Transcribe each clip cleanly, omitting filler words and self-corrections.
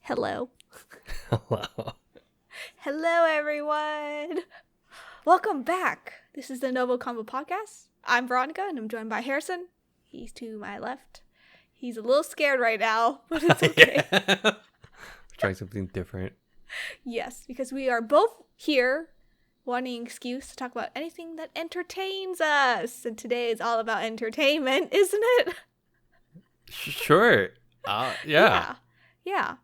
Hello. Hello. Hello, everyone. Welcome back. This is the NgoVo Convo podcast. I'm Veronica, and I'm joined by Harrison. He's to my left. He's a little scared right now, but it's okay. Trying something different. Yes, because we are both here wanting an excuse to talk about anything that entertains us. And today is all about entertainment, isn't it? Sure. Yeah. Yeah.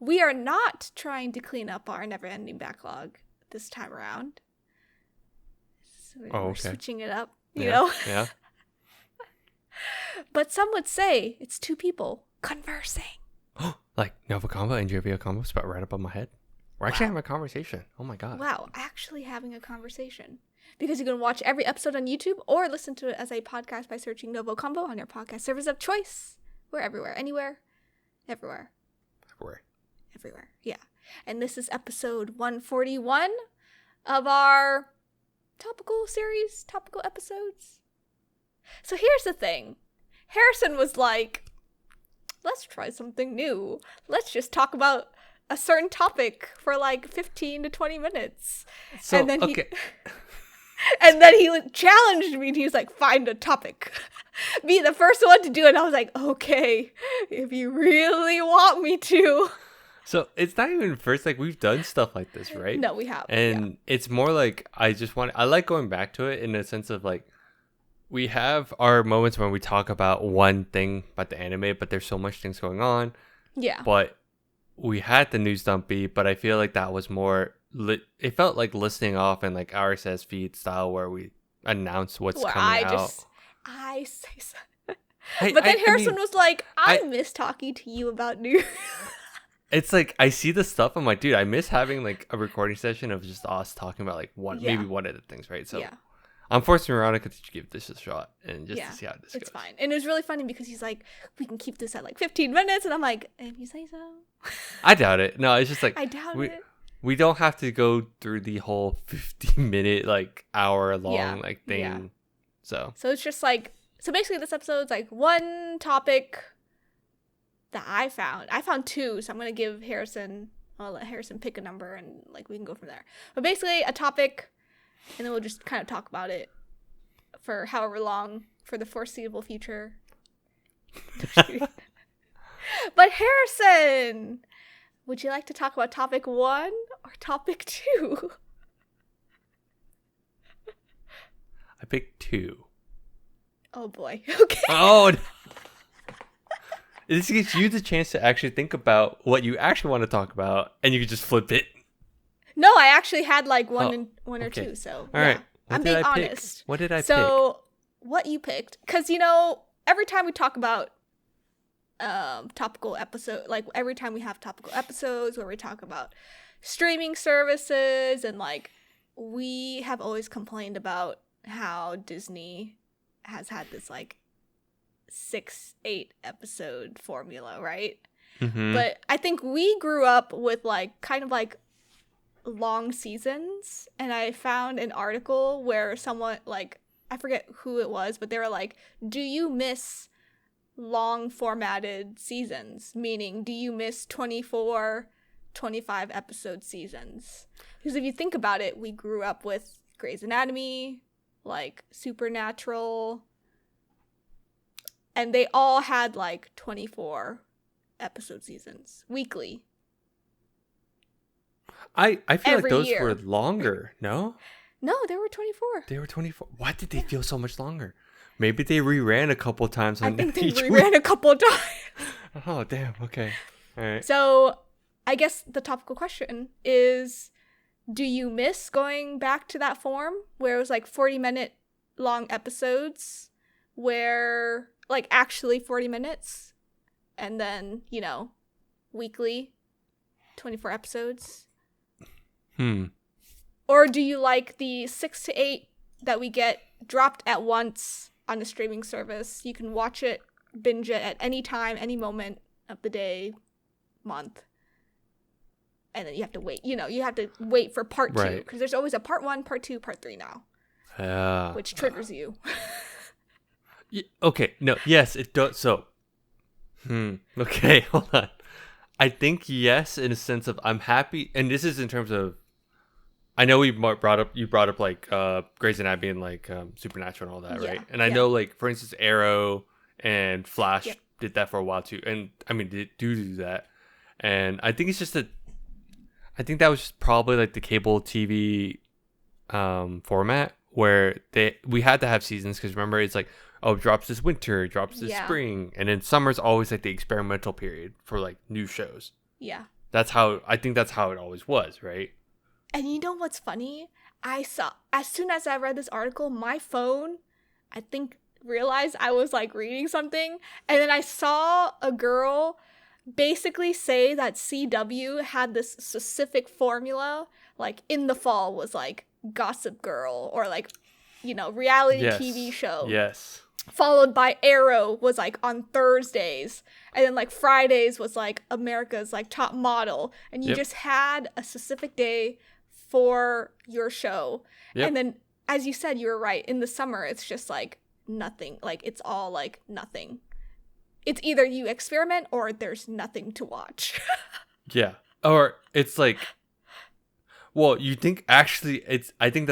We are not trying to clean up our never-ending backlog this time around. So we're switching it up, you know? Yeah. But some would say it's two people conversing. Like NgoVo Convo and NgoVo Convo is about right above my head. We're actually having a conversation. Oh my god. Wow, actually having a conversation. Because you can watch every episode on YouTube or listen to it as a podcast by searching NgoVo Convo on your podcast service of choice. We're everywhere, anywhere, everywhere. Everywhere, yeah. And this is episode 141 of our topical series, topical episodes. So here's the thing. Harrison was like, let's try something new. Let's just talk about a certain topic for like 15 to 20 minutes. So, and then okay. And then he challenged me and he was like, find a topic. Be the first one to do it. And I was like, okay, if you really want me to. So it's not even first, like we've done stuff like this, right? No, we have. And it's more like I like going back to it in the sense of like we have our moments when we talk about one thing about the anime, but there's so much things going on. Yeah. But we had the news dumpy, but I feel like that was more it felt like listening off in like RSS feed style where we announce what's coming out. I say so. But then Harrison was like, I miss talking to you about news. It's like I see the stuff. I'm like, dude, I miss having like a recording session of just us talking about like maybe one of the things, right? So I'm forcing Veronica to give this a shot and just to see how this goes. It's fine. And it was really funny because he's like, we can keep this at like 15 minutes. And I'm like, if you say so. I doubt it. No, it's just like I doubt it. We don't have to go through the whole 50-minute, like hour long like thing. Yeah. So it's just like, so basically this episode's like one topic that I found two, so I'm gonna give Harrison, I'll let Harrison pick a number and like we can go from there. But basically a topic, and then we'll just kind of talk about it for however long for the foreseeable future. But Harrison, would you like to talk about topic 1 or topic 2? I picked 2. Oh boy. Okay. Oh. This gives you the chance to actually think about what you actually want to talk about, and you can just flip it. No, I actually had like one or two. So all right, I'm being honest. What did I pick? So what you picked, because every time we talk about topical episode, like every time we have topical episodes where we talk about streaming services, and like we have always complained about how Disney has had this like 6-8 episode formula, right? Mm-hmm. But I think we grew up with like kind of like long seasons, and I found an article where someone, like, I forget who it was, but they were like, do you miss long formatted seasons? Meaning, do you miss 24, 25 episode seasons? Because if you think about it, we grew up with Grey's Anatomy, like Supernatural, and they all had like 24 episode seasons weekly. I feel like those year. were longer, no? No, they were 24. They were 24. Why did they feel so much longer? Maybe they reran a couple times. I think they reran a couple times. Oh, damn. Okay. All right. So I guess the topical question is, do you miss going back to that form where it was like 40-minute long episodes where like actually 40 minutes and then, weekly 24 episodes? Or do you like the 6 to 8 that we get dropped at once on a streaming service? You can watch it, binge it at any time, any moment of the day, month. And then you have to wait. You have to wait for part 2. Because there's always a part 1, part 2, part 3 now. Yeah. Which triggers you. Okay. No. Yes, it does. So. Okay. Hold on. I think yes, in a sense of I'm happy, and this is in terms of. I know you brought up like Grey's Anatomy and like Supernatural and all that, right? And I know like for instance Arrow and Flash did that for a while too, and I mean they do that, and I think it's just I think that was just probably like the cable TV format where we had to have seasons because remember it's like it drops this winter, it drops this spring, and then summer's always like the experimental period for like new shows. Yeah, that's how it always was, right? And you know what's funny? I saw, as soon as I read this article, my phone, I think, realized I was like reading something. And then I saw a girl basically say that CW had this specific formula, like in the fall was like Gossip Girl or like, reality TV show. Yes. Followed by Arrow was like on Thursdays. And then like Fridays was like America's like top model. And you just had a specific day for your show. And then, as you said, you were right. In the summer, it's just like nothing. Like it's all like nothing. It's either you experiment or there's nothing to watch. Yeah. Or it's like, well, you think actually I think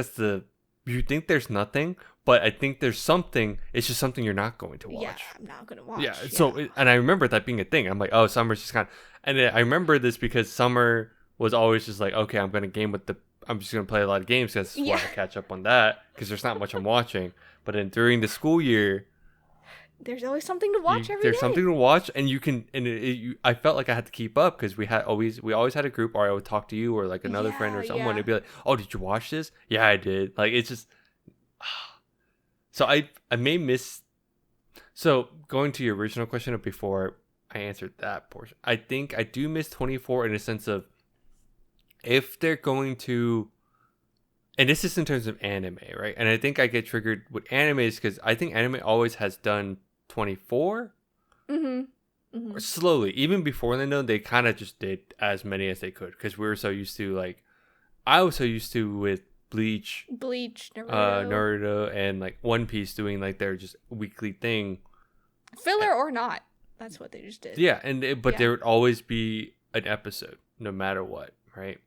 you think there's nothing, but I think there's something. It's just something you're not going to watch. Yeah, I'm not going to watch. Yeah. So, and I remember that being a thing. I'm like, oh, summer's just kind of, and I remember this because summer was always just like, okay, I'm just going to play a lot of games because that's why I catch up on that because there's not much I'm watching. But then during the school year, there's always something to watch every day. There's something to watch, and you can, I felt like I had to keep up because we always had a group, or I would talk to you or like another friend or someone. It'd be like, oh, did you watch this? Yeah, I did. Like, it's just, so I may miss, so going to your original question of before I answered that portion, I think I do miss 24 in a sense of, if they're going to, and this is in terms of anime, right? And I think I get triggered with animes because I think anime always has done 24 or slowly. Even before then, though, they kind of just did as many as they could because we were so used to, like, I was so used to with Bleach, Naruto, and like One Piece doing like their just weekly thing, filler or not. That's what they just did. Yeah, but there would always be an episode, no matter what, right?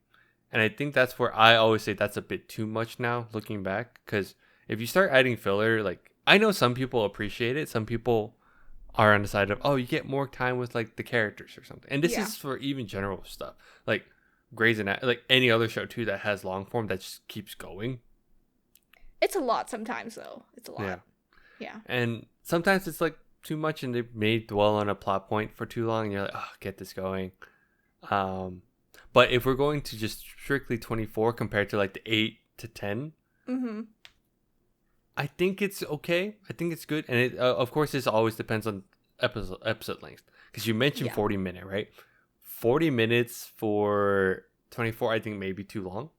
And I think that's where I always say that's a bit too much now, looking back. Because if you start adding filler, like, I know some people appreciate it. Some people are on the side of, oh, you get more time with, like, the characters or something. And this is for even general stuff. Like, Grey's Anatomy, like, any other show, too, that has long form that just keeps going. It's a lot sometimes, though. It's a lot. Yeah. And sometimes it's, like, too much, and they may dwell on a plot point for too long, and you're like, oh, get this going. But if we're going to just strictly 24 compared to like the 8 to 10, I think it's okay. I think it's good. And it, of course, this always depends on episode length. Because you mentioned 40-minute, right? 40 minutes for 24, I think may be too long.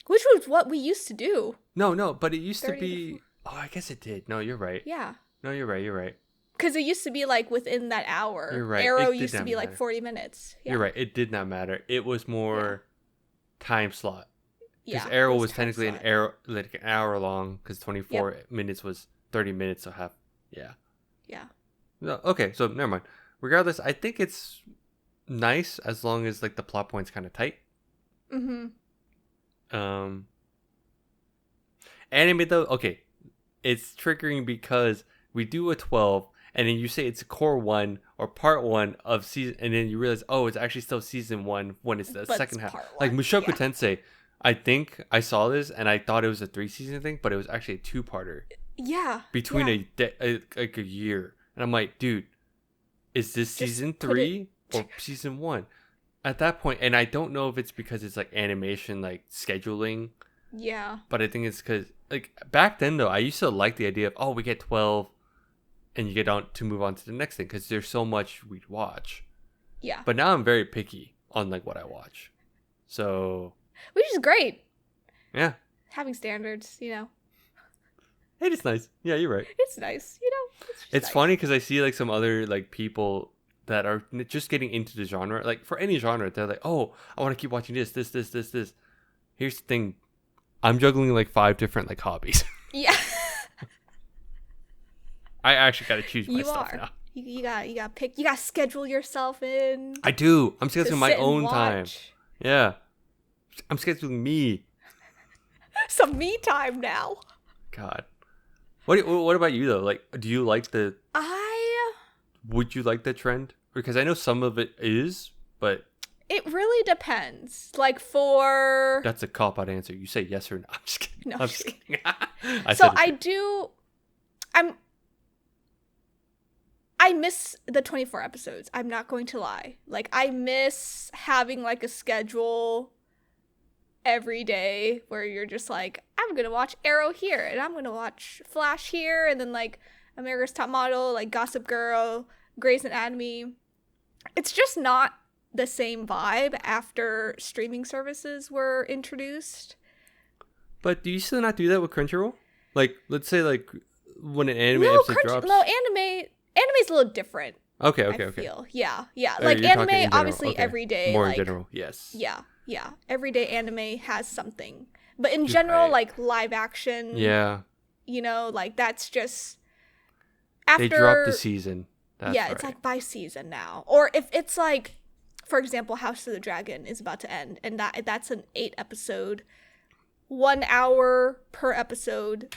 Which was what we used to do. No, but it used to be... Oh, I guess it did. No, you're right. Yeah. No, you're right. Because it used to be like within that hour. You're right. Arrow used to be like 40 minutes. Yeah. You're right. It did not matter. It was more time slot. Because Arrow was technically an hour long. Because 24 minutes was 30 minutes. So half. Yeah. No, okay. So never mind. Regardless, I think it's nice as long as like the plot point's kind of tight. Anime though. Okay. It's triggering because we do a 12. And then you say it's core 1 or part 1 of season, and then you realize, oh, it's actually still season 1 when it's the second half. Like Mushoku Tensei, I think I saw this and I thought it was a 3-season thing, but it was actually a 2-parter. Yeah. Between like a year, and I'm like, dude, is this season 3 or season 1? At that point, and I don't know if it's because it's like animation, like scheduling. Yeah. But I think it's because like back then though, I used to like the idea of, oh, we get 12. And you get on to move on to the next thing because there's so much we'd watch. Yeah. But now I'm very picky on like what I watch. So. Which is great. Yeah. Having standards, you know. It is nice. Yeah, you're right. It's nice, you know. It's funny because I see like some other like people that are just getting into the genre. Like for any genre, they're like, oh, I want to keep watching this. Here's the thing. I'm juggling like 5 different like hobbies. Yeah. I actually got to choose my stuff now. You got pick. You got to schedule yourself in. I do. I'm scheduling my own time. Yeah. I'm scheduling me. Some me time now. God. What about you though? Like, do you like the? Would you like the trend? Because I know some of it is, but it really depends. Like for that's a cop-out answer. You say yes or no. I'm just kidding. No, I'm just kidding. I miss the 24 episodes. I'm not going to lie. Like, I miss having like a schedule every day where you're just like, I'm gonna watch Arrow here and I'm gonna watch Flash here, and then like America's Top Model, like Gossip Girl, Grey's Anatomy. It's just not the same vibe after streaming services were introduced. But do you still not do that with Crunchyroll? Like, let's say like when an anime episode drops. No, anime's a little different. Okay. Yeah. Like anime, obviously every day. More like, in general, yes. Yeah. Everyday anime has something. But in general, like live action. Yeah. You know, like that's just after they dropped the season. That's right. It's like by season now. Or if it's like, for example, House of the Dragon is about to end, and that's an 8-episode, 1 hour per episode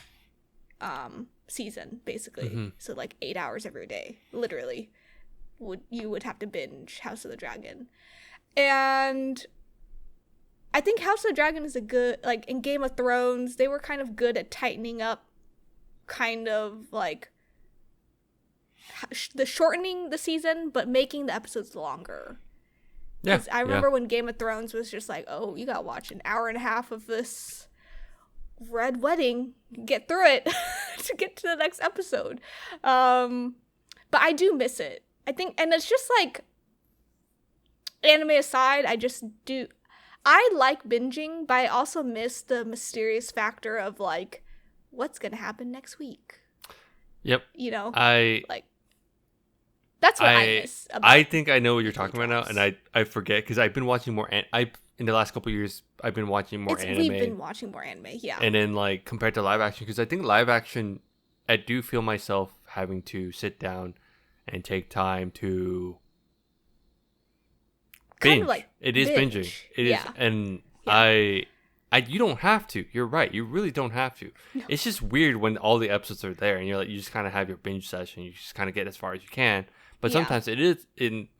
season, basically. Mm-hmm. So like 8 hours every day, literally. You would have to binge House of the Dragon. And I think House of the Dragon is a good, like in Game of Thrones, they were kind of good at tightening up kind of like the shortening the season, but making the episodes longer. Yeah. I remember when Game of Thrones was just like, oh, you gotta watch an hour and a half of this red wedding, get through it to get to the next episode. But I do miss it. I think, and it's just like, anime aside, I like binging, but I also miss the mysterious factor of like, what's gonna happen next week? Yep. You know? That's what I miss. I think I know what you're talking about now, and I forget because I've been watching more. In the last couple of years, I've been watching more anime. We've been watching more anime, yeah. And then like compared to live action, because I think live action, I do feel myself having to sit down and take time to binge. Kind of like it is binging. It is, and yeah. You don't have to. You're right. You really don't have to. No. It's just weird when all the episodes are there and you're like, you just kind of have your binge session. You just kind of get as far as you can. But sometimes it is,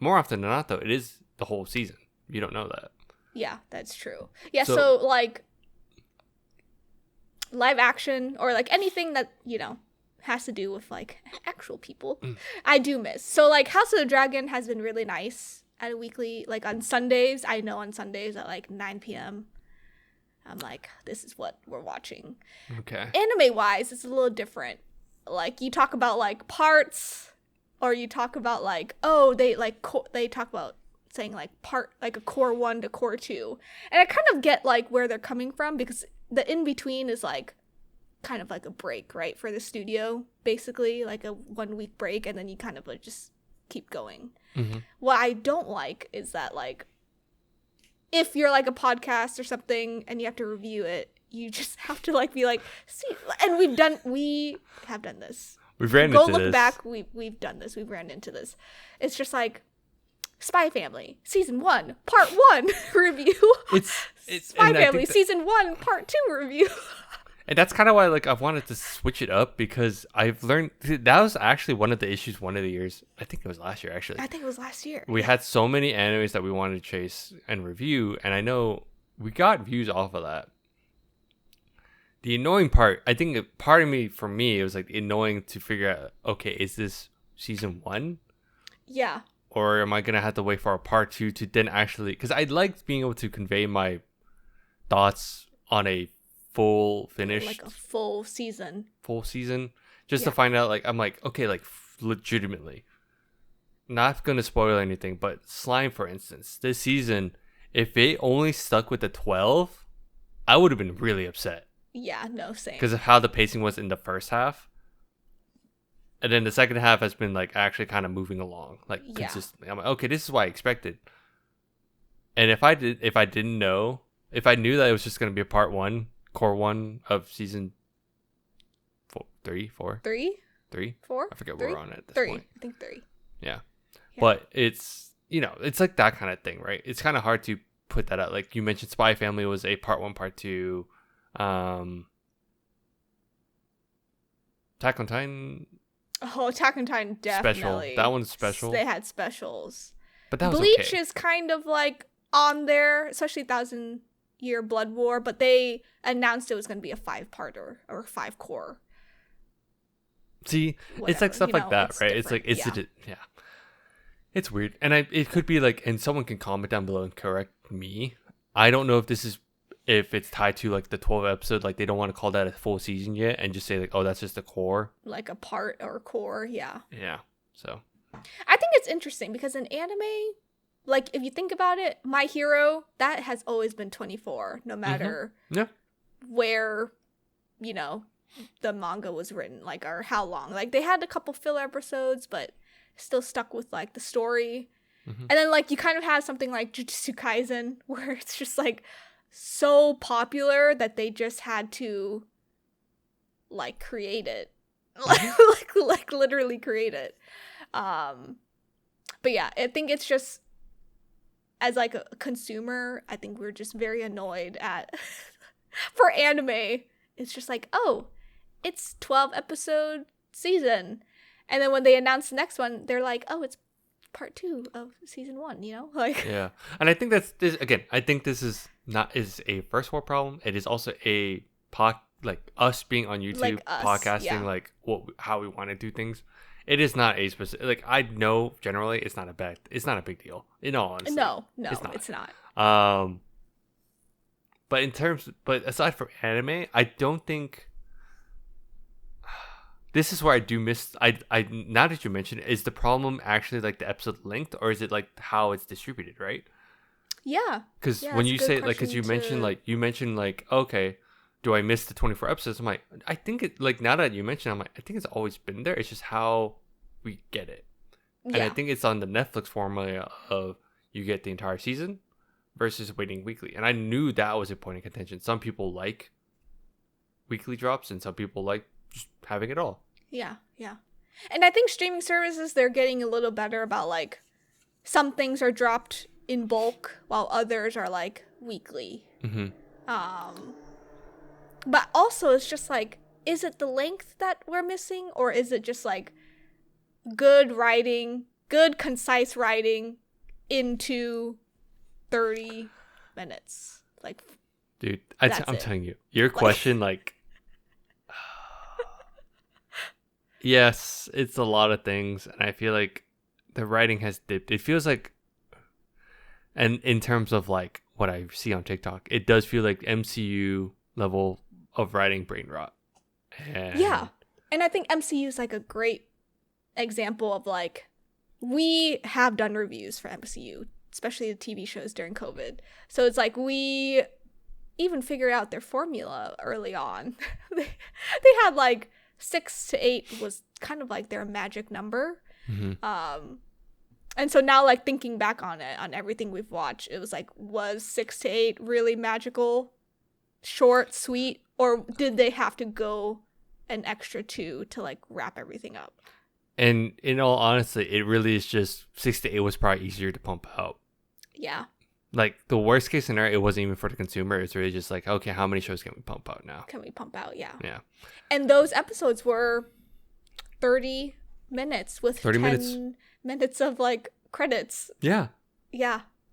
more often than not, though, it is the whole season. You don't know that. Yeah, that's true. Yeah, so like live action or like anything that, you know, has to do with like actual people, I do miss. So like House of the Dragon has been really nice at a weekly, like on Sundays. I know on Sundays at like 9 p.m. I'm like, this is what we're watching. Okay. Anime wise, it's a little different. Like you talk about like parts, or you talk about like, oh, they talk about saying like part, like a core 1 to core 2. And I kind of get like where they're coming from, because the in between is like kind of like a break, right, for the studio, basically like a 1 week break, and then you kind of like just keep going. Mm-hmm. What I don't like is that like if you're like a podcast or something and you have to review it, you just have to like be like, see, and we have done this. We've ran into this. Go look back. We've done this. We've ran into this. It's just like Spy Family season 1 part 1 review. It's Spy Family season 1 part 2 review. And that's kind of why like I've wanted to switch it up, because I've learned that was actually one of the issues one of the years. I think it was last year, actually. I think it was last year. We had so many animes that we wanted to chase and review, and I know we got views off of that. The annoying part, I think part of me, for me, it was like annoying to figure out, okay, is this season 1? Yeah. Or am I going to have to wait for a part 2 to then actually, because I liked being able to convey my thoughts on a full finished, like a full season, just to find out, like, I'm like, okay, like legitimately, not gonna spoil anything, but Slime, for instance, this season, if it only stuck with the 12, I would have been really upset. Yeah, no, same, because of how the pacing was in the first half, and then the second half has been like actually kind of moving along like consistently. I'm like, okay, this is what I expected. And if I knew that it was just gonna be a part 1, core 1 of season 4. I forget where we're on at this point. I think 3. Yeah. But it's, it's like that kind of thing, right? It's kind of hard to put that out. Like you mentioned, Spy Family was a part 1, part 2. Attack on Titan. Oh, Attack on Titan, definitely. Special. That one's special. They had specials. But that was Bleach okay. is kind of like on there, especially 1,000-Year Blood War, but they announced it was going to be a 5-parter or 5-core. See, whatever. It's like stuff like that, right? Different. It's like, yeah. It's weird. And it could be like, and someone can comment down below and correct me. I don't know if it's tied to like the 12 episode, like they don't want to call that a full season yet and just say like, oh, that's just a core. Like a part or core, yeah. Yeah, so. I think it's interesting because in anime, like if you think about it, My Hero, that has always been 24, no matter where, the manga was written, like, or how long. Like they had a couple filler episodes, but still stuck with like the story. And then like you kind of have something like Jujutsu Kaisen where it's just like so popular that they just had to like create it. like literally create it. But yeah, I think it's just, as like a consumer, I think we're just very annoyed at for anime. It's just like, oh, it's 12 episode season, and then when they announce the next one, they're like, oh, it's part 2 of season 1. Like yeah. And I think that's this again. I think this is a first world problem. It is also a like us being on YouTube, like podcasting, like how we want to do things. It is not a specific, like I know generally it's not a big deal. In all honesty, no, it's not. But aside from anime, I don't think this is where I do miss. I now that you mention it, is the problem actually like the episode length, or is it like how it's distributed, right? Yeah. Because when you say like, because you mentioned like, okay, do I miss the 24 episodes? I'm like, I think it, like, now that you mention it, I'm like, I think it's always been there. It's just how we get it. Yeah. And I think it's on the Netflix formula of you get the entire season versus waiting weekly. And I knew that was a point of contention. Some people like weekly drops and some people like just having it all. Yeah. And I think streaming services, they're getting a little better about like some things are dropped in bulk while others are like weekly. But also it's just like, is it the length that we're missing, or is it just like good writing, good concise writing into 30 minutes? Like, dude, I'm telling you, your question, like yes, it's a lot of things, and I feel like the writing has dipped. It feels like, and in terms of like what I see on TikTok, it does feel like MCU level of writing brain rot. And I think MCU is like a great example of like, we have done reviews for MCU, especially the TV shows during COVID. So it's like we even figured out their formula early on. they had like 6 to 8 was kind of like their magic number. And so now, like, thinking back on it, on everything we've watched, it was like, was 6 to 8 really magical, short, sweet, or did they have to go an extra 2 to like wrap everything up? And in all honesty, it really is just 6 to 8 was probably easier to pump out. Yeah. Like the worst case scenario, it wasn't even for the consumer. It's really just like, okay, how many shows can we pump out now? Yeah. Yeah. And those episodes were 30 minutes with 10 minutes of like credits. Yeah.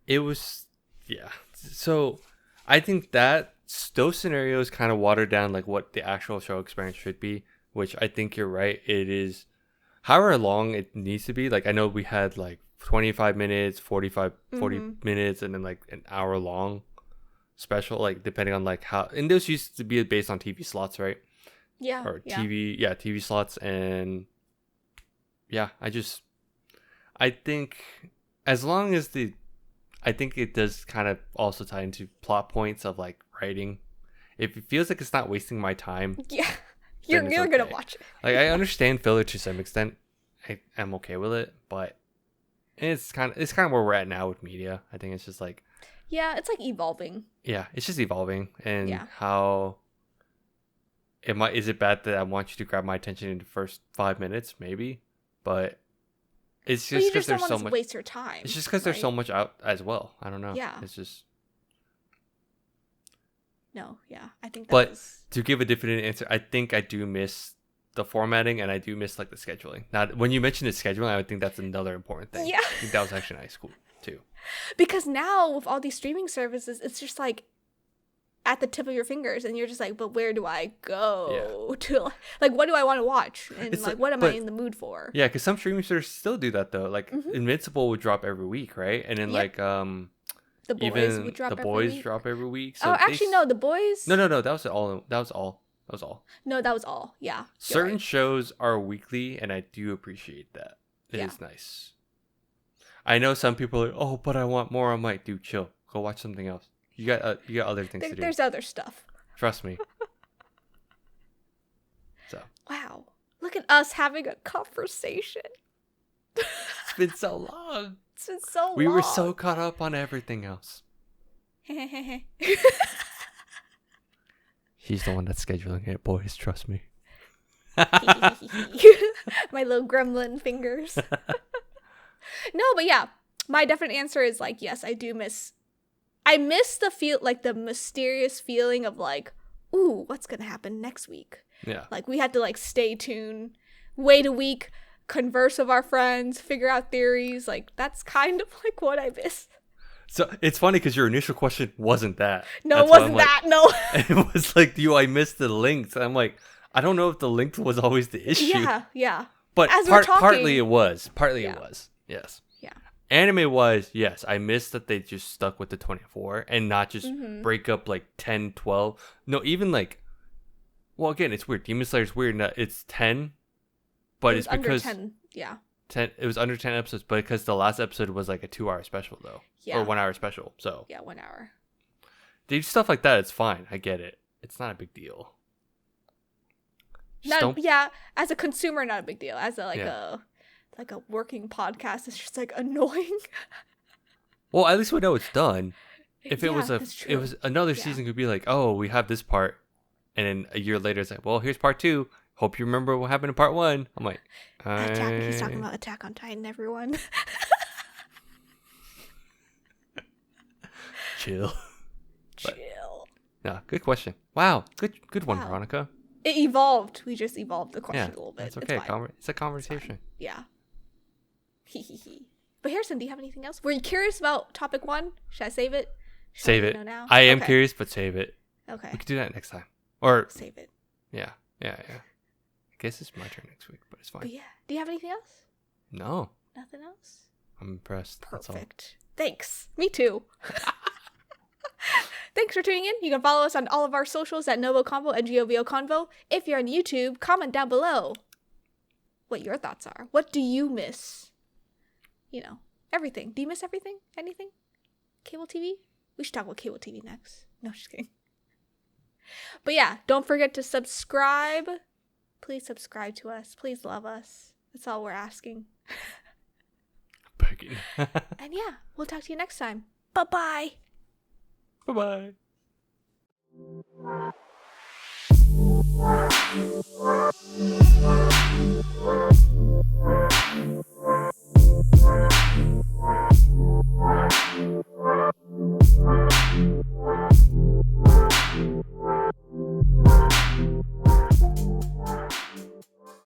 It was, yeah. So I think that those scenarios kind of watered down like what the actual show experience should be, which I think you're right. It is however long it needs to be. Like I know we had like 25 minutes, 40 minutes, and then like an hour long special, like depending on like how, and those used to be based on TV slots, right? Yeah. Or TV slots. And yeah, I think as long as I think it does kind of also tie into plot points of like writing. If it feels like it's not wasting my time, you're okay. Gonna watch it. Like I understand filler to some extent. I'm okay with it, but it's kind of where we're at now with media. I think it's just like, it's like evolving. Yeah, it's just evolving, and how is it bad that I want you to grab my attention in the first 5 minutes? Maybe, but It's just because there's so much. Waste your time. It's just because there's so much out as well. I don't know. Yeah. It's just. No, yeah, I think. To give a definite answer, I think I do miss the formatting, and I do miss like the scheduling. Now, when you mentioned the scheduling, I would think that's another important thing. Yeah, I think that was actually nice, cool too. Because now with all these streaming services, it's just like at the tip of your fingers, and you're just like, but where do I go to? Like, what do I want to watch, and it's like, what am I in the mood for? Yeah, because some streaming services still do that though. Like Invincible would drop every week, right? And then like The Boys would drop drop every week. So actually, no, The Boys. No. That was all. That was all. No, that was all. Yeah. Certain shows are weekly, and I do appreciate that. It is nice. I know some people are like, oh, but I want more. I'm like, dude, chill. Go watch something else. You got other things to do. There's other stuff. Trust me. So. Wow. Look at us having a conversation. It's been so long. long. We were so caught up on everything else. She's the one that's scheduling it, boys. Trust me. My little gremlin fingers. No, but yeah, my definite answer is like, yes, I do miss. I miss the mysterious feeling of like, ooh, what's gonna happen next week? Yeah. Like we had to like stay tuned, wait a week, converse with our friends, figure out theories. Like that's kind of like what I miss. So it's funny because your initial question wasn't that. No, it wasn't that. No. It was like, I missed the links. And I'm like, I don't know if the link was always the issue. Yeah. But partly it was. It was. Yes. Yeah. Anime was, yes. I missed that they just stuck with the 24 and not just break up like 10, 12. No, even like, well, again, it's weird. Demon Slayer's weird. It's 10, but it's because under 10. Yeah. 10. It was under 10 episodes, but because the last episode was like a 2-hour special though. Yeah. Or 1 hour special. So. Yeah, 1 hour. They do stuff like that. It's fine. I get it. It's not a big deal. As a consumer, not a big deal. As a working podcast, it's just like annoying. Well, at least we know it's done. If it was another Yeah. season, could be like, oh, we have this part, and then a year later it's like, well, here's part 2. Hope you remember what happened in part 1. I'm like, he's talking about Attack on Titan, everyone. Chill. Chill. No, good question. Wow, good one, Veronica. It evolved. We just evolved the question a little bit. That's okay. It's a conversation. Yeah. But Harrison, do you have anything else? Were you curious about topic 1? Should I save it? Save it. I am curious, but save it. Okay. We could do that next time. Or save it. Yeah. I guess it's my turn next week, but it's fine. But yeah. Do you have anything else? No. Nothing else? I'm impressed. Perfect. Thanks. Me too. Thanks for tuning in. You can follow us on all of our socials at NgoVo Convo and NgoVo Convo. If you're on YouTube, comment down below what your thoughts are. What do you miss? Everything. Do you miss everything? Anything? Cable TV? We should talk about cable TV next. No, just kidding. But yeah, don't forget to subscribe. Please subscribe to us. Please love us. That's all we're asking. Begging. And yeah, we'll talk to you next time. Bye-bye. Bye-bye.